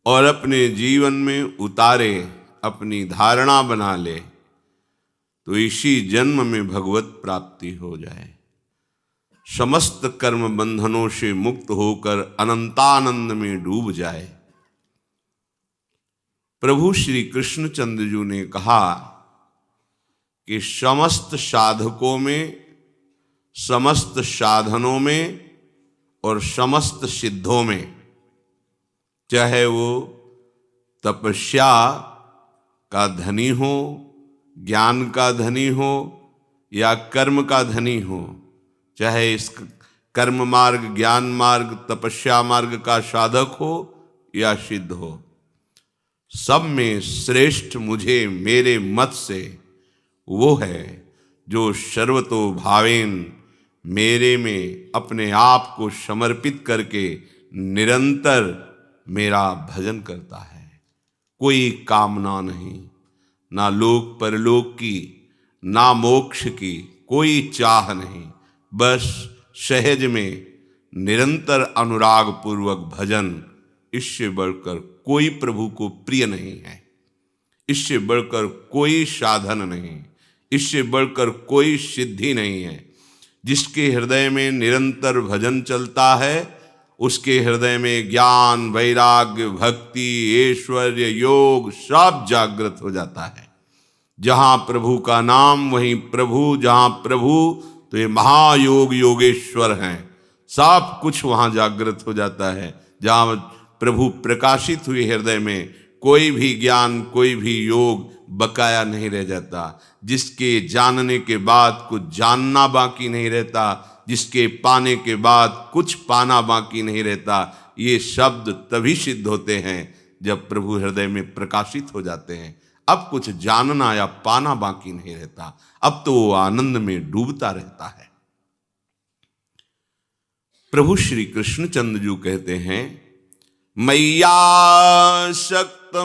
और अपने जीवन में उतारे, अपनी धारणा बना ले, तो इसी जन्म में भगवत प्राप्ति हो जाए, समस्त कर्म बंधनों से मुक्त होकर अनंतानंद में डूब जाए। प्रभु श्री कृष्णचंद्र जी ने कहा कि समस्त साधकों में, समस्त साधनों में और समस्त सिद्धों में, चाहे वो तपस्या का धनी हो, ज्ञान का धनी हो या कर्म का धनी हो, चाहे इस कर्म मार्ग, ज्ञान मार्ग, तपस्या मार्ग का साधक हो या सिद्ध हो, सब में श्रेष्ठ मुझे मेरे मत से वो है जो सर्वतो भावेन मेरे में अपने आप को समर्पित करके निरंतर मेरा भजन करता है। कोई कामना नहीं, ना लोक परलोक की, ना मोक्ष की, कोई चाह नहीं, बस सहज में निरंतर अनुराग पूर्वक भजन। इससे बढ़कर कोई प्रभु को प्रिय नहीं है, इससे बढ़कर कोई साधन नहीं, इससे बढ़कर कोई सिद्धि नहीं है। जिसके हृदय में निरंतर भजन चलता है, उसके हृदय में ज्ञान, वैराग्य, भक्ति, ऐश्वर्य, योग सब जागृत हो जाता है। जहाँ प्रभु का नाम वहीं प्रभु, जहाँ प्रभु तो ये महायोग योगेश्वर हैं, सब कुछ वहाँ जागृत हो जाता है। जहाँ प्रभु प्रकाशित हुए हृदय में, कोई भी ज्ञान, कोई भी योग बकाया नहीं रह जाता। जिसके जानने के बाद कुछ जानना बाकी नहीं रहता, जिसके पाने के बाद कुछ पाना बाकी नहीं रहता। ये शब्द तभी सिद्ध होते हैं जब प्रभु हृदय में प्रकाशित हो जाते हैं। अब कुछ जानना या पाना बाकी नहीं रहता, अब तो वो आनंद में डूबता रहता है। प्रभु श्री कृष्णचंद्र जी कहते हैं, मय्यासक्त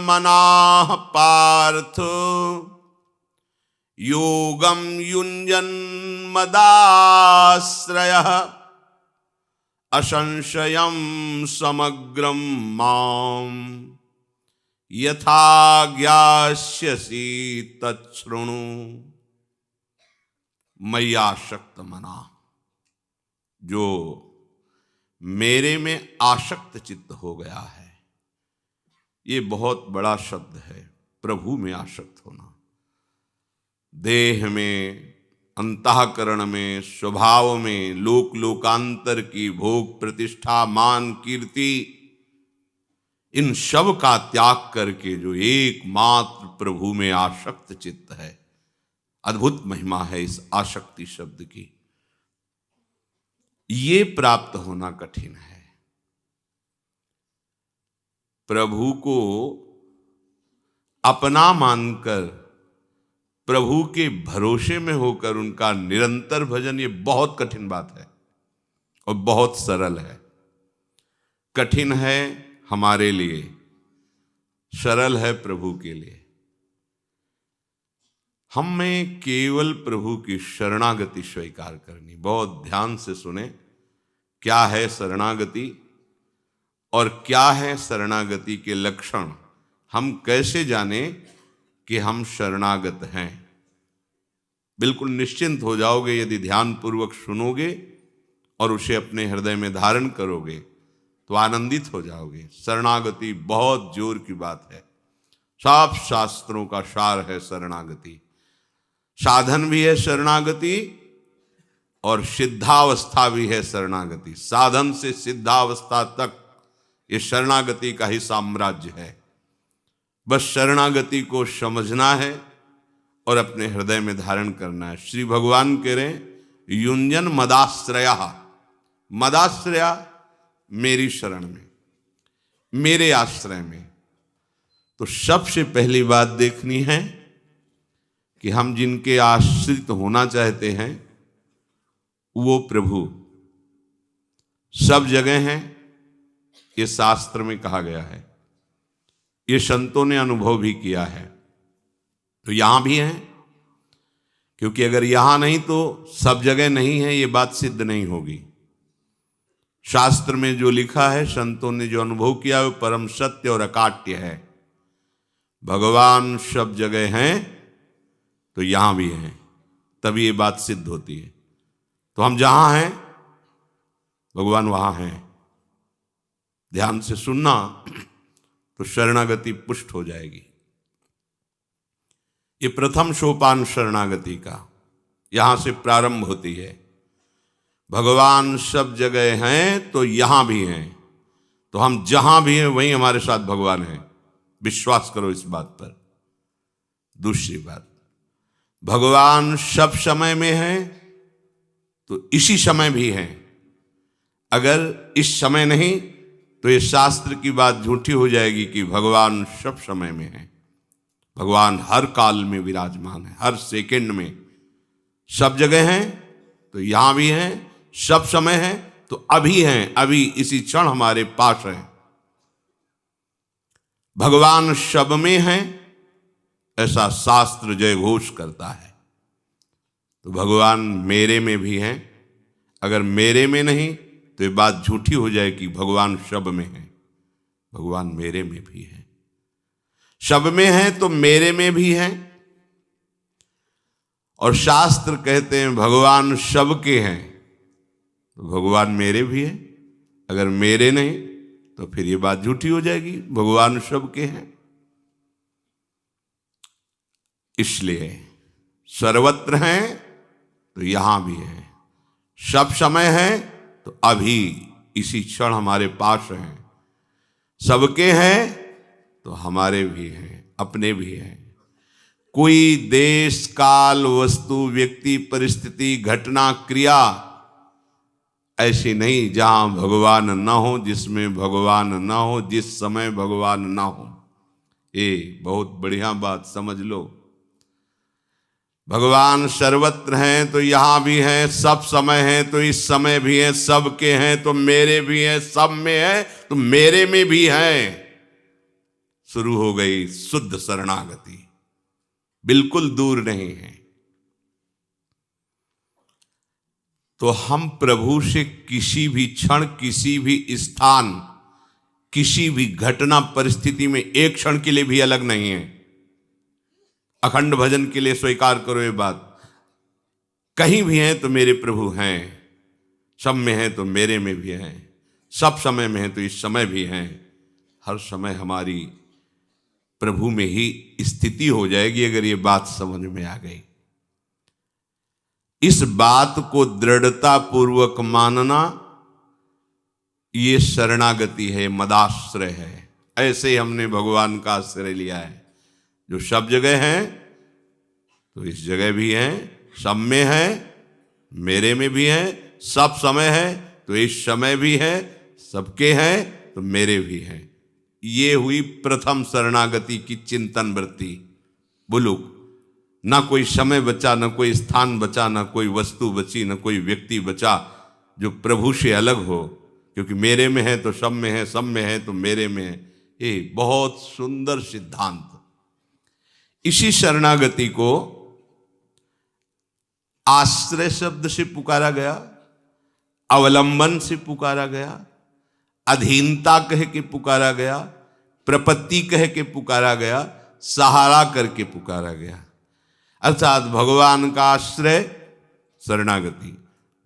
मनाः पार्थ योगम युञ्जन् मदाश्रयः असंशयं समग्रं मां यथा ज्ञास्यसि तच्छृणु। मय्यासक्त मना, जो मेरे में आसक्त चित्त हो गया है। ये बहुत बड़ा शब्द है, प्रभु में आसक्त होना। देह में, अंतःकरण में, स्वभाव में, लोक लोकांतर की भोग, प्रतिष्ठा, मान, कीर्ति, इन सब का त्याग करके जो एकमात्र प्रभु में आसक्त चित्त है। अद्भुत महिमा है इस आसक्ति शब्द की। ये प्राप्त होना कठिन है। प्रभु को अपना मानकर, प्रभु के भरोसे में होकर उनका निरंतर भजन, ये बहुत कठिन बात है और बहुत सरल है। कठिन है हमारे लिए, सरल है प्रभु के लिए। हमें केवल प्रभु की शरणागति स्वीकार करनी। बहुत ध्यान से सुने, क्या है शरणागति और क्या है शरणागति के लक्षण। हम कैसे जाने कि हम शरणागत हैं? बिल्कुल निश्चिंत हो जाओगे यदि ध्यान पूर्वक सुनोगे और उसे अपने हृदय में धारण करोगे तो आनंदित हो जाओगे। शरणागति बहुत जोर की बात है, सब शास्त्रों का सार है शरणागति। साधन भी है शरणागति और सिद्धावस्था भी है शरणागति। साधन से सिद्धावस्था तक ये शरणागति का ही साम्राज्य है। बस शरणागति को समझना है और अपने हृदय में धारण करना है। श्री भगवान कह रहे हैं, युञ्जन मदाश्रया। मदाश्रया मेरी शरण में, मेरे आश्रय में। तो सबसे पहली बात देखनी है कि हम जिनके आश्रित होना चाहते हैं वो प्रभु सब जगह हैं। ये शास्त्र में कहा गया है, ये संतों ने अनुभव भी किया है। तो यहां भी हैं, क्योंकि अगर यहां नहीं तो सब जगह नहीं है, ये बात सिद्ध नहीं होगी। शास्त्र में जो लिखा है, संतों ने जो अनुभव किया, वो परम सत्य और अकाट्य है। भगवान सब जगह हैं तो यहां भी हैं, तभी ये बात सिद्ध होती है। तो हम जहां हैं भगवान वहां हैं। ध्यान से सुनना तो शरणागति पुष्ट हो जाएगी। ये प्रथम सोपान शरणागति का यहां से प्रारंभ होती है। भगवान सब जगह हैं तो यहां भी हैं, तो हम जहां भी हैं वहीं हमारे साथ भगवान हैं। विश्वास करो इस बात पर। दूसरी बात, भगवान सब समय में हैं तो इसी समय भी हैं। अगर इस समय नहीं तो ये शास्त्र की बात झूठी हो जाएगी कि भगवान सब समय में है। भगवान हर काल में विराजमान है, हर सेकंड में, सब जगह हैं तो यहां भी हैं, सब समय है तो अभी हैं, अभी इसी क्षण हमारे पास है। भगवान सब में है ऐसा शास्त्र जय घोष करता है। तो भगवान मेरे में भी हैं। अगर मेरे में नहीं तो ये बात झूठी हो जाए कि भगवान सब में है। भगवान मेरे में भी है, सब में है तो मेरे में भी है। और शास्त्र कहते हैं भगवान सबके हैं, तो भगवान मेरे भी है। अगर मेरे नहीं तो फिर ये बात झूठी हो जाएगी, भगवान सबके हैं। इसलिए सर्वत्र हैं तो यहां भी है, सब समय है तो अभी इसी क्षण हमारे पास हैं। सबके हैं तो हमारे भी हैं, अपने भी हैं। कोई देश काल वस्तु व्यक्ति परिस्थिति घटना क्रिया ऐसी नहीं जहां भगवान न हो, जिसमें भगवान न हो, जिस समय भगवान न हो। ये बहुत बढ़िया बात समझ लो। भगवान सर्वत्र हैं तो यहां भी हैं, सब समय हैं तो इस समय भी हैं, सबके हैं तो मेरे भी हैं, सब में है तो मेरे में भी हैं। शुरू हो गई शुद्ध शरणागति, बिल्कुल दूर नहीं है। तो हम प्रभु से किसी भी क्षण, किसी भी स्थान, किसी भी घटना परिस्थिति में एक क्षण के लिए भी अलग नहीं है। अखंड भजन के लिए स्वीकार करो ये बात। कहीं भी हैं तो मेरे प्रभु हैं, सब में हैं तो मेरे में भी हैं, सब समय में हैं तो इस समय भी हैं। हर समय हमारी प्रभु में ही स्थिति हो जाएगी अगर ये बात समझ में आ गई। इस बात को दृढ़ता पूर्वक मानना ये शरणागति है, मदाश्रय है। ऐसे हमने भगवान का आश्रय लिया है। जो सब जगह हैं तो इस जगह भी हैं, सब में है, मेरे में भी है, सब समय है तो इस समय भी है, सबके हैं तो मेरे भी हैं। ये हुई प्रथम शरणागति की चिंतन वृत्ति। बोलो, ना कोई समय बचा, ना कोई स्थान बचा, ना कोई वस्तु बची, ना कोई व्यक्ति बचा जो प्रभु से अलग हो, क्योंकि मेरे में है तो सब में है, सब में है तो मेरे में है। ये बहुत सुंदर सिद्धांत। इसी शरणागति को आश्रय शब्द से पुकारा गया, अवलंबन से पुकारा गया, अधीनता कह के पुकारा गया, प्रपत्ति कह के पुकारा गया, सहारा करके पुकारा गया। अर्थात भगवान का आश्रय शरणागति,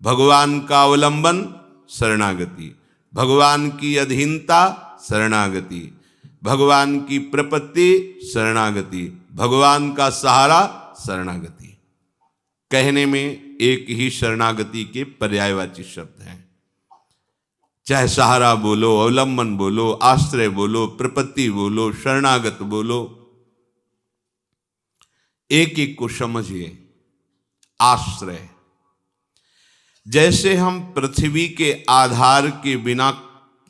भगवान का अवलंबन शरणागति, भगवान की अधीनता शरणागति, भगवान की प्रपत्ति शरणागति, भगवान का सहारा शरणागति। कहने में एक ही शरणागति के पर्यायवाची शब्द हैं। चाहे सहारा बोलो, अवलंबन बोलो, आश्रय बोलो, प्रपत्ति बोलो, शरणागत बोलो, एक एक को समझिए। आश्रय, जैसे हम पृथ्वी के आधार के बिना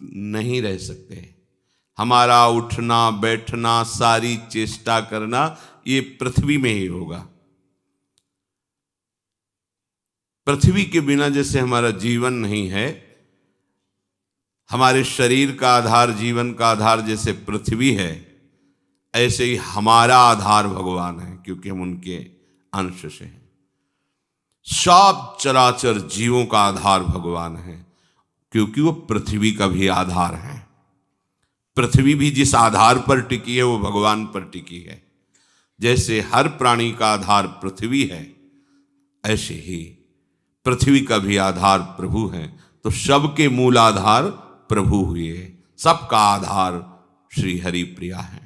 नहीं रह सकते, हमारा उठना बैठना सारी चेष्टा करना ये पृथ्वी में ही होगा। पृथ्वी के बिना जैसे हमारा जीवन नहीं है, हमारे शरीर का आधार, जीवन का आधार जैसे पृथ्वी है, ऐसे ही हमारा आधार भगवान है, क्योंकि हम उनके अंश से हैं। सब चराचर जीवों का आधार भगवान है, क्योंकि वो पृथ्वी का भी आधार है। पृथ्वी भी जिस आधार पर टिकी है वो भगवान पर टिकी है। जैसे हर प्राणी का आधार पृथ्वी है, ऐसे ही पृथ्वी का भी आधार प्रभु है। तो सबके मूल आधार प्रभु हुए, सबका आधार श्री हरि प्रिया है।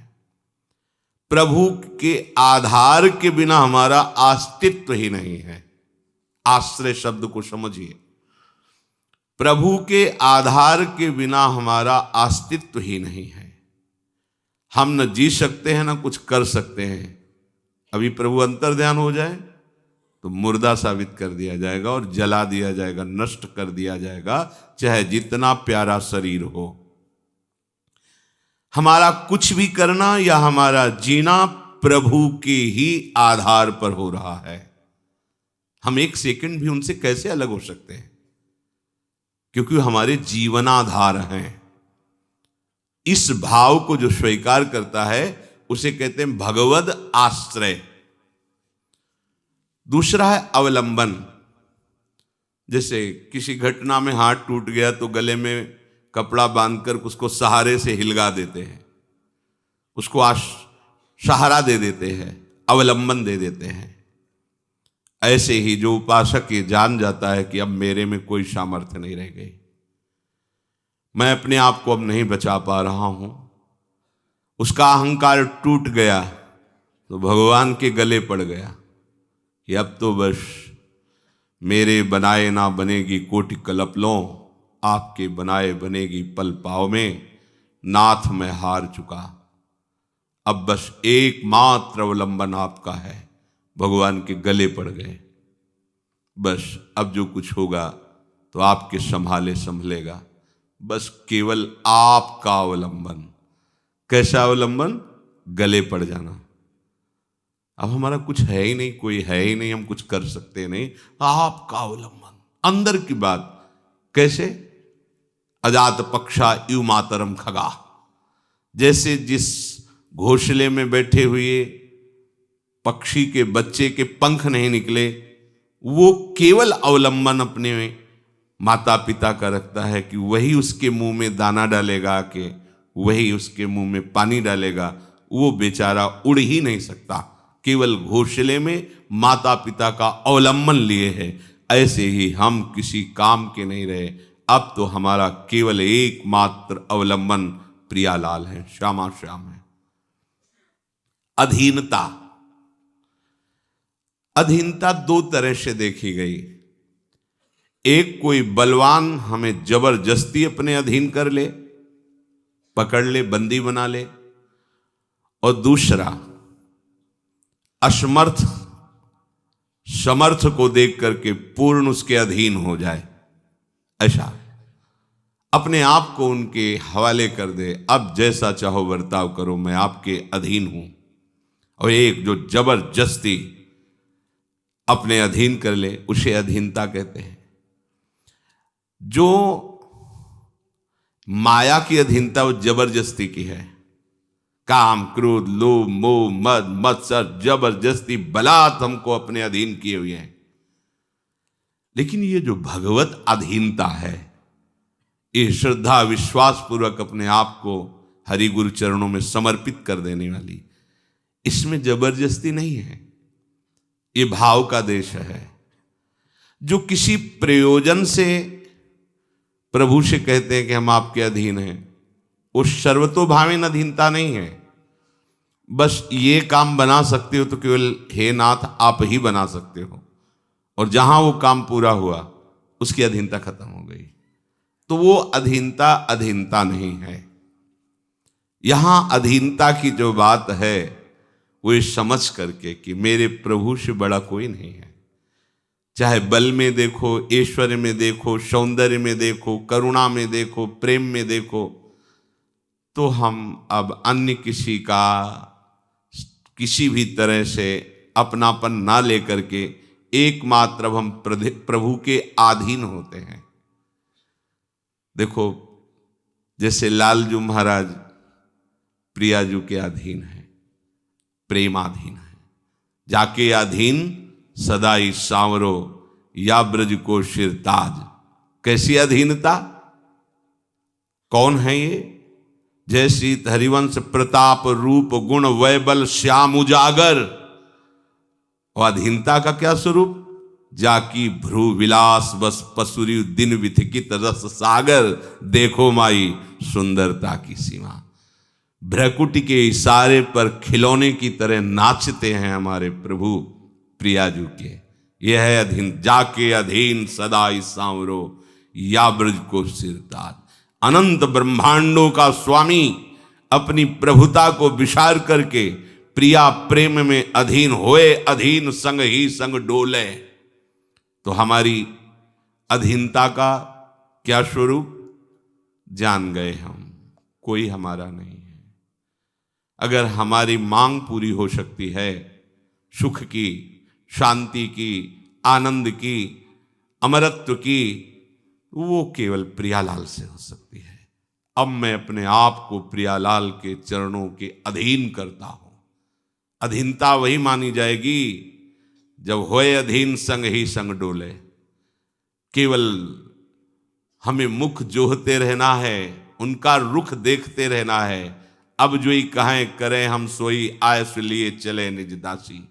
प्रभु के आधार के बिना हमारा अस्तित्व ही नहीं है। आश्रय शब्द को समझिए, प्रभु के आधार के बिना हमारा अस्तित्व ही नहीं है। हम न जी सकते हैं न कुछ कर सकते हैं। अभी प्रभु अंतर्ध्यान हो जाए तो मुर्दा साबित कर दिया जाएगा और जला दिया जाएगा, नष्ट कर दिया जाएगा, चाहे जितना प्यारा शरीर हो। हमारा कुछ भी करना या हमारा जीना प्रभु के ही आधार पर हो रहा है। हम एक सेकंड भी उनसे कैसे अलग हो सकते हैं, क्योंकि हमारे जीवनाधार हैं। इस भाव को जो स्वीकार करता है उसे कहते हैं भगवद आश्रय। दूसरा है अवलंबन। जैसे किसी घटना में हाथ टूट गया तो गले में कपड़ा बांधकर उसको सहारे से हिलगा देते हैं, उसको सहारा दे देते हैं, अवलंबन दे देते हैं। ऐसे ही जो उपासक ये जान जाता है कि अब मेरे में कोई सामर्थ्य नहीं रह गई, मैं अपने आप को अब नहीं बचा पा रहा हूं, उसका अहंकार टूट गया तो भगवान के गले पड़ गया कि अब तो बस मेरे बनाए ना बनेगी कोटि कल्पलों, आपके बनाए बनेगी पल पाव में, नाथ मैं हार चुका, अब बस एकमात्र अवलंबन आपका है। भगवान के गले पड़ गए, बस अब जो कुछ होगा तो आपके संभाले संभलेगा, बस केवल आपका अवलंबन। कैसा अवलंबन? गले पड़ जाना। अब हमारा कुछ है ही नहीं, कोई है ही नहीं, हम कुछ कर सकते नहीं, आपका अवलंबन। अंदर की बात कैसे? अजात पक्षा यु मातरम खगा। जैसे जिस घोंसले में बैठे हुए पक्षी के बच्चे के पंख नहीं निकले, वो केवल अवलंबन अपने माता पिता का रखता है कि वही उसके मुंह में दाना डालेगा, कि वही उसके मुंह में पानी डालेगा। वो बेचारा उड़ ही नहीं सकता, केवल घोंसले में माता पिता का अवलंबन लिए है। ऐसे ही हम किसी काम के नहीं रहे, अब तो हमारा केवल एकमात्र अवलंबन प्रियालाल है, श्यामा श्याम है। अधीनता। अधीनता दो तरह से देखी गई। एक, कोई बलवान हमें जबरदस्ती अपने अधीन कर ले, पकड़ ले, बंदी बना ले। और दूसरा, असमर्थ समर्थ को देख करके पूर्ण उसके अधीन हो जाए। ऐसा अपने आप को उनके हवाले कर दे, अब जैसा चाहो बर्ताव करो, मैं आपके अधीन हूं। और एक जो जबरदस्ती अपने अधीन कर ले, उसे अधीनता कहते हैं। जो माया की अधीनता वो जबरदस्ती की है। काम, क्रोध, लोभ, मोह, मद, मत्सर, जबरदस्ती बलात् हमको अपने अधीन किए हुए हैं। लेकिन ये जो भगवत अधीनता है, ये श्रद्धा विश्वास पूर्वक अपने आप को हरि गुरु चरणों में समर्पित कर देने वाली, इसमें जबरदस्ती नहीं है, ये भाव का देश है। जो किसी प्रयोजन से प्रभु से कहते हैं कि हम आपके अधीन हैं, वो सर्वतोभावेन अधीनता नहीं है। बस ये काम बना सकते हो तो केवल हे नाथ आप ही बना सकते हो, और जहां वो काम पूरा हुआ उसकी अधीनता खत्म हो गई। तो वो अधीनता अधीनता नहीं है। यहां अधीनता की जो बात है वो ये समझ करके कि मेरे प्रभु से बड़ा कोई नहीं है। चाहे बल में देखो, ऐश्वर्य में देखो, सौंदर्य में देखो, करुणा में देखो, प्रेम में देखो, तो हम अब अन्य किसी का किसी भी तरह से अपनापन ना लेकर के एकमात्र अब हम प्रभु के अधीन होते हैं। देखो, जैसे लालजू महाराज प्रियाजू के अधीन है, प्रेमाधीन है। जाके अधीन सदाई सांवरो या ब्रज को शिरताज। कैसी अधीनता? कौन है ये? जय सीत हरिवंश प्रताप रूप गुण वैबल श्याम उजागर। और अधीनता का क्या स्वरूप? जाकी भ्रू विलास बस पसुरी दिन विथिकित रस सागर, देखो माई सुंदरता की सीमा। भ्रकुटी के इशारे पर खिलौने की तरह नाचते हैं हमारे प्रभु प्रियाजू के। यह है अधीन, जाके अधीन सदा सांवरो, या ब्रज को सिरताज। अनंत ब्रह्मांडों का स्वामी अपनी प्रभुता को विचार करके प्रिया प्रेम में अधीन होए, अधीन संग ही संग डोले। तो हमारी अधीनता का क्या स्वरूप? जान गए हम, कोई हमारा नहीं है। अगर हमारी मांग पूरी हो सकती है सुख की, शांति की, आनंद की, अमरत्व की, वो केवल प्रियालाल से हो सकती है। अब मैं अपने आप को प्रियालाल के चरणों के अधीन करता हूं। अधीनता वही मानी जाएगी जब होए अधीन संग ही संग डोले। केवल हमें मुख जोहते रहना है, उनका रुख देखते रहना है। अब जोई कहें करें हम सोई, आयस लिए चले निज दासी।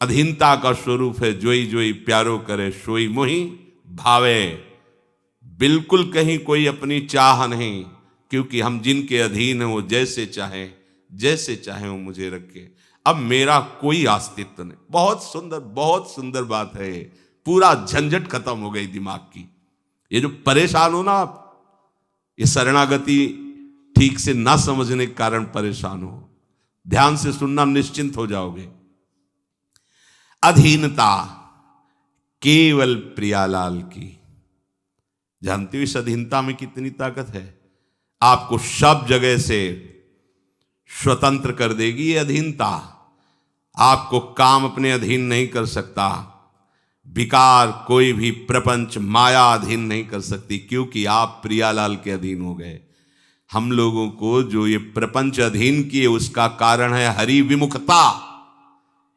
अधीनता का स्वरूप है जोई जोई प्यारो करे, सोई मोही भावे। बिल्कुल कहीं कोई अपनी चाह नहीं, क्योंकि हम जिनके अधीन हैं वो जैसे चाहे वो मुझे रखे। अब मेरा कोई अस्तित्व नहीं। बहुत सुंदर बात है। पूरा झंझट खत्म हो गई दिमाग की। ये जो परेशान हो ना आप, ये शरणागति ठीक से ना समझने के कारण परेशान हो। ध्यान से सुनना, निश्चिंत हो जाओगे। अधीनता केवल प्रियालाल की। जानते हो इस अधीनता में कितनी ताकत है? आपको सब जगह से स्वतंत्र कर देगी ये अधीनता। आपको काम अपने अधीन नहीं कर सकता। विकार कोई भी प्रपंच माया अधीन नहीं कर सकती, क्योंकि आप प्रियालाल के अधीन हो गए। हम लोगों को जो ये प्रपंच अधीन किए उसका कारण है हरि विमुखता।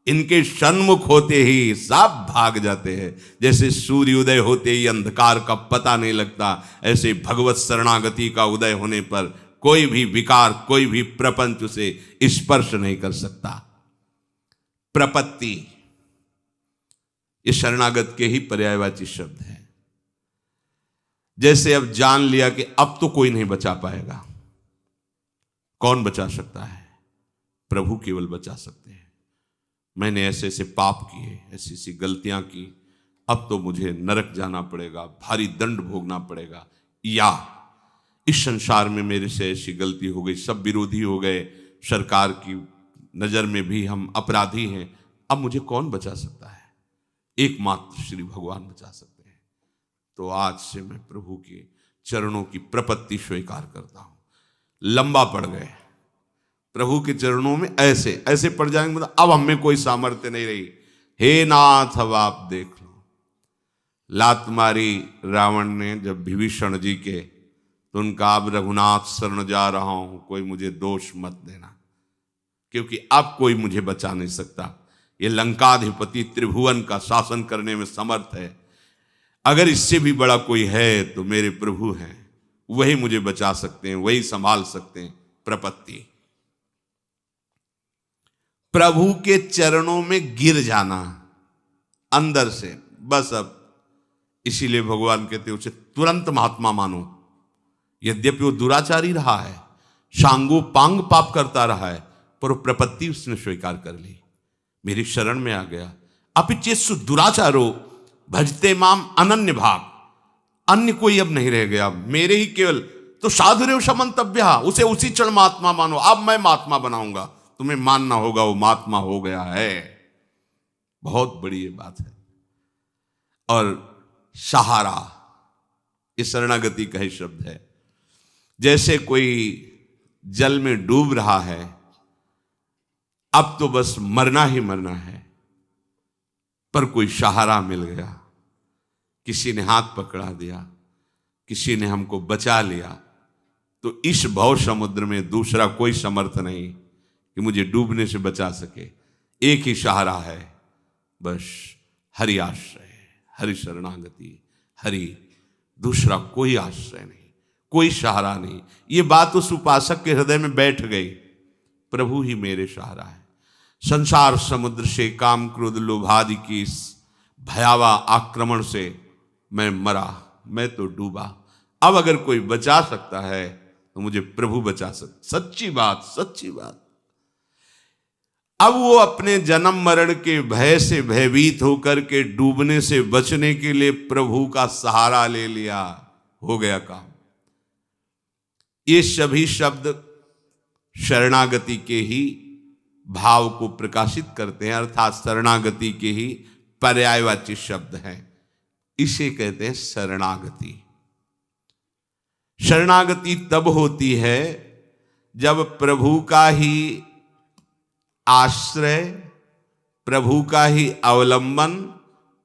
इनके सन्मुख होते ही सब भाग जाते हैं। जैसे सूर्योदय होते ही अंधकार का पता नहीं लगता, ऐसे भगवत शरणागति का उदय होने पर कोई भी विकार, कोई भी प्रपंच उसे स्पर्श नहीं कर सकता। प्रपत्ति ये शरणागत के ही पर्यायवाची शब्द है। जैसे अब जान लिया कि अब तो कोई नहीं बचा पाएगा। कौन बचा सकता है? प्रभु केवल बचा सकते हैं। मैंने ऐसे ऐसे पाप किए, ऐसी ऐसी गलतियां की, अब तो मुझे नरक जाना पड़ेगा, भारी दंड भोगना पड़ेगा, या इस संसार में मेरे से ऐसी गलती हो गई, सब विरोधी हो गए, सरकार की नजर में भी हम अपराधी हैं, अब मुझे कौन बचा सकता है? एकमात्र श्री भगवान बचा सकते हैं। तो आज से मैं प्रभु के चरणों की प्रपत्ति स्वीकार करता हूं। लंबा पड़ गए प्रभु के चरणों में, ऐसे ऐसे पड़ जाएंगे, मतलब अब हमें कोई सामर्थ्य नहीं रही। हे नाथ अब आप देख लो। लात मारी रावण ने जब विभीषण जी के, तो उनका अब रघुनाथ शरण जा रहा हूं, कोई मुझे दोष मत देना, क्योंकि अब कोई मुझे बचा नहीं सकता। ये लंकाधिपति त्रिभुवन का शासन करने में समर्थ है। अगर इससे भी बड़ा कोई है तो मेरे प्रभु हैं, वही मुझे बचा सकते हैं, वही संभाल सकते हैं। प्रपत्ति, प्रभु के चरणों में गिर जाना अंदर से, बस। अब इसीलिए भगवान कहते हैं उसे तुरंत महात्मा मानो। यद्यपि वो दुराचारी रहा है, सांगो पांग पाप करता रहा है, पर वो प्रपत्ति उसने स्वीकार कर ली, मेरी शरण में आ गया। अपिचेत्सु दुराचारो भजते माम अनन्य भाग। अन्य कोई अब नहीं रह गया, मेरे ही केवल। तो साधुरेव समन्तव्य, उसे उसी क्षण महात्मा मानो। अब मैं महात्मा बनाऊंगा, तुम्हें मानना होगा वो महात्मा हो गया है। बहुत बड़ी ये बात है। और सहारा, ये शरणागति का ही शब्द है। जैसे कोई जल में डूब रहा है, अब तो बस मरना ही मरना है, पर कोई सहारा मिल गया, किसी ने हाथ पकड़ा दिया, किसी ने हमको बचा लिया, तो इस भव समुद्र में दूसरा कोई समर्थ नहीं कि मुझे डूबने से बचा सके। एक ही सहारा है, बस हरि आश्रय, हरि शरणागति, हरि। दूसरा कोई आश्रय नहीं, कोई सहारा नहीं। ये बात उस उपासक के हृदय में बैठ गई, प्रभु ही मेरे सहारा है। संसार समुद्र से, काम क्रोध लोभादि की इस भयावह आक्रमण से मैं मरा, मैं तो डूबा। अब अगर कोई बचा सकता है तो मुझे प्रभु बचा सकता। सच्ची बात, सच्ची बात। अब वो अपने जन्म मरण के भय से भयभीत होकर के डूबने से बचने के लिए प्रभु का सहारा ले लिया, हो गया काम। ये सभी शब्द शरणागति के ही भाव को प्रकाशित करते हैं, अर्थात शरणागति के ही पर्यायवाची शब्द हैं। इसे कहते हैं शरणागति। शरणागति तब होती है जब प्रभु का ही आश्रय, प्रभु का ही अवलंबन,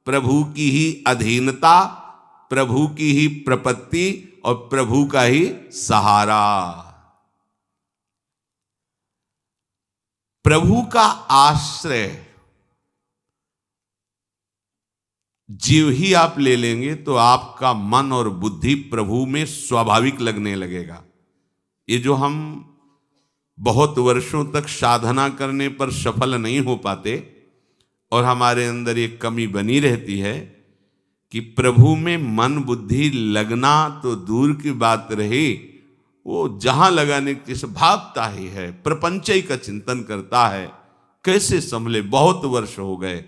प्रभु की ही अधीनता, प्रभु की ही प्रपत्ति और प्रभु का ही सहारा। प्रभु का आश्रय जीव ही आप ले लेंगे तो आपका मन और बुद्धि प्रभु में स्वाभाविक लगने लगेगा। ये जो हम बहुत वर्षों तक साधना करने पर सफल नहीं हो पाते और हमारे अंदर ये कमी बनी रहती है कि प्रभु में मन बुद्धि लगना तो दूर की बात रही, वो जहां लगाने की से भागता ही है, प्रपंच का चिंतन करता है, कैसे संभले, बहुत वर्ष हो गए।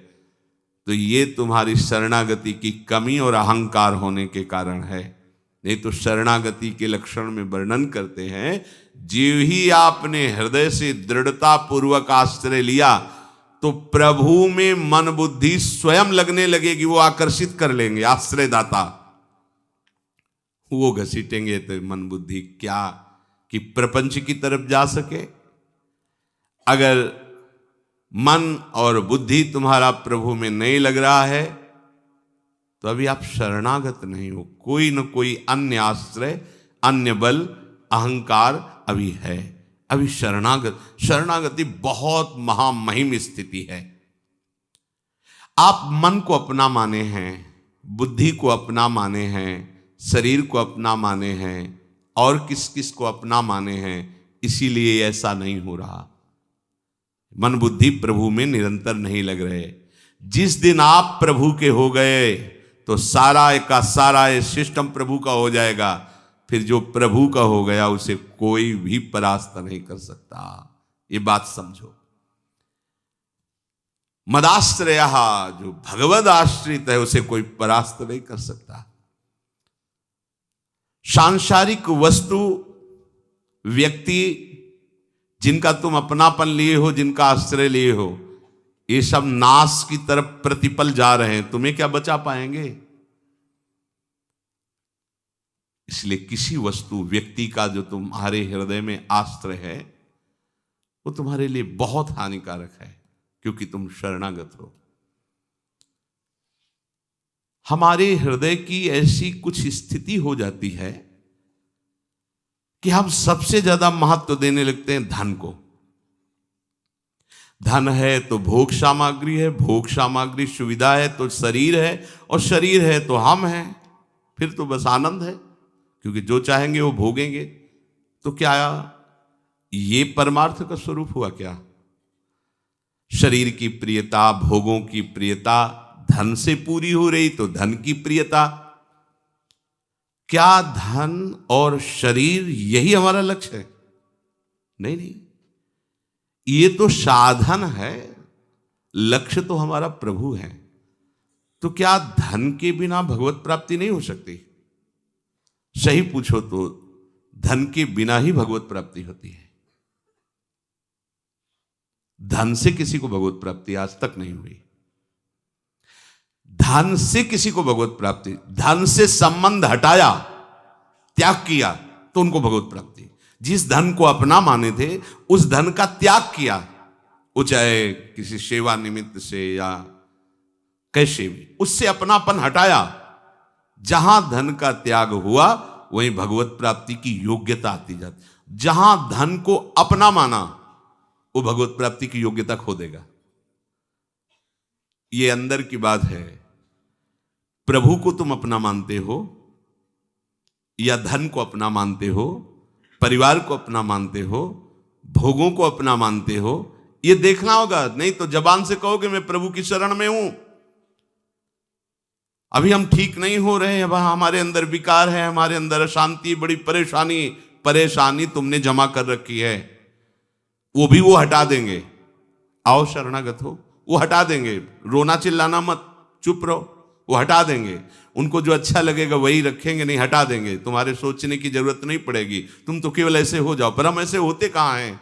तो ये तुम्हारी शरणागति की कमी और अहंकार होने के कारण है। नहीं तो शरणागति के लक्षण में वर्णन करते हैं, जीव ही आपने हृदय से दृढ़ता पूर्वक आश्रय लिया तो प्रभु में मन बुद्धि स्वयं लगने लगेगी, वो आकर्षित कर लेंगे। आश्रयदाता वो घसीटेंगे तो मन बुद्धि क्या कि प्रपंच की तरफ जा सके। अगर मन और बुद्धि तुम्हारा प्रभु में नहीं लग रहा है तो अभी आप शरणागत नहीं हो। कोई न कोई अन्य आश्रय, अन्य बल, अहंकार अभी है। अभी शरणागति बहुत महामहिम स्थिति है। आप मन को अपना माने हैं, बुद्धि को अपना माने हैं, शरीर को अपना माने हैं और किस किस को अपना माने हैं, इसीलिए ऐसा नहीं हो रहा। मन बुद्धि प्रभु में निरंतर नहीं लग रहे। जिस दिन आप प्रभु के हो गए तो सारा का सारा ये सिस्टम प्रभु का हो जाएगा। फिर जो प्रभु का हो गया उसे कोई भी परास्त नहीं कर सकता। ये बात समझो। मदाश्रयः, जो भगवद आश्रित है उसे कोई परास्त नहीं कर सकता। सांसारिक वस्तु, व्यक्ति जिनका तुम अपनापन लिए हो, जिनका आश्रय लिए हो, ये सब नाश की तरफ प्रतिपल जा रहे हैं। तुम्हें क्या बचा पाएंगे? इसलिए किसी वस्तु, व्यक्ति का जो तुम्हारे हृदय में आश्रय है वो तुम्हारे लिए बहुत हानिकारक है, क्योंकि तुम शरणागत हो। हमारे हृदय की ऐसी कुछ स्थिति हो जाती है कि हम सबसे ज्यादा महत्व देने लगते हैं धन को। धन है तो भोग सामग्री है, भोग सामग्री सुविधा है तो शरीर है, और शरीर है तो हम हैं। फिर तो बस आनंद है, क्योंकि जो चाहेंगे वो भोगेंगे। तो क्या ये परमार्थ का स्वरूप हुआ क्या? शरीर की प्रियता, भोगों की प्रियता धन से पूरी हो रही तो धन की प्रियता। क्या धन और शरीर यही हमारा लक्ष्य है? नहीं नहीं, ये तो साधन है, लक्ष्य तो हमारा प्रभु है। तो क्या धन के बिना भगवत प्राप्ति नहीं हो सकती? सही पूछो तो धन के बिना ही भगवत प्राप्ति होती है। धन से किसी को भगवत प्राप्ति आज तक नहीं हुई। धन से किसी को भगवत प्राप्ति, धन से संबंध हटाया, त्याग किया तो उनको भगवत प्राप्ति। जिस धन को अपना माने थे उस धन का त्याग किया, वो चाहे किसी सेवा निमित्त से या कैसे भी, उससे अपनापन हटाया। जहां धन का त्याग हुआ वहीं भगवत प्राप्ति की योग्यता आती जाती। जहां धन को अपना माना वो भगवत प्राप्ति की योग्यता खो देगा। ये अंदर की बात है। प्रभु को तुम अपना मानते हो या धन को अपना मानते हो, परिवार को अपना मानते हो, भोगों को अपना मानते हो, ये देखना होगा। नहीं तो जबान से कहोगे मैं प्रभु की शरण में हूं, अभी हम ठीक नहीं हो रहे, अब हमारे अंदर विकार है, हमारे अंदर अशांति, बड़ी परेशानी तुमने जमा कर रखी है, वो हटा देंगे। आओ शरणागत हो, वो हटा देंगे। रोना चिल्लाना मत, चुप रहो, वो हटा देंगे। उनको जो अच्छा लगेगा वही रखेंगे, नहीं हटा देंगे। तुम्हारे सोचने की जरूरत नहीं पड़ेगी, तुम तो केवल ऐसे हो जाओ। पर हम ऐसे होते कहाँ हैं?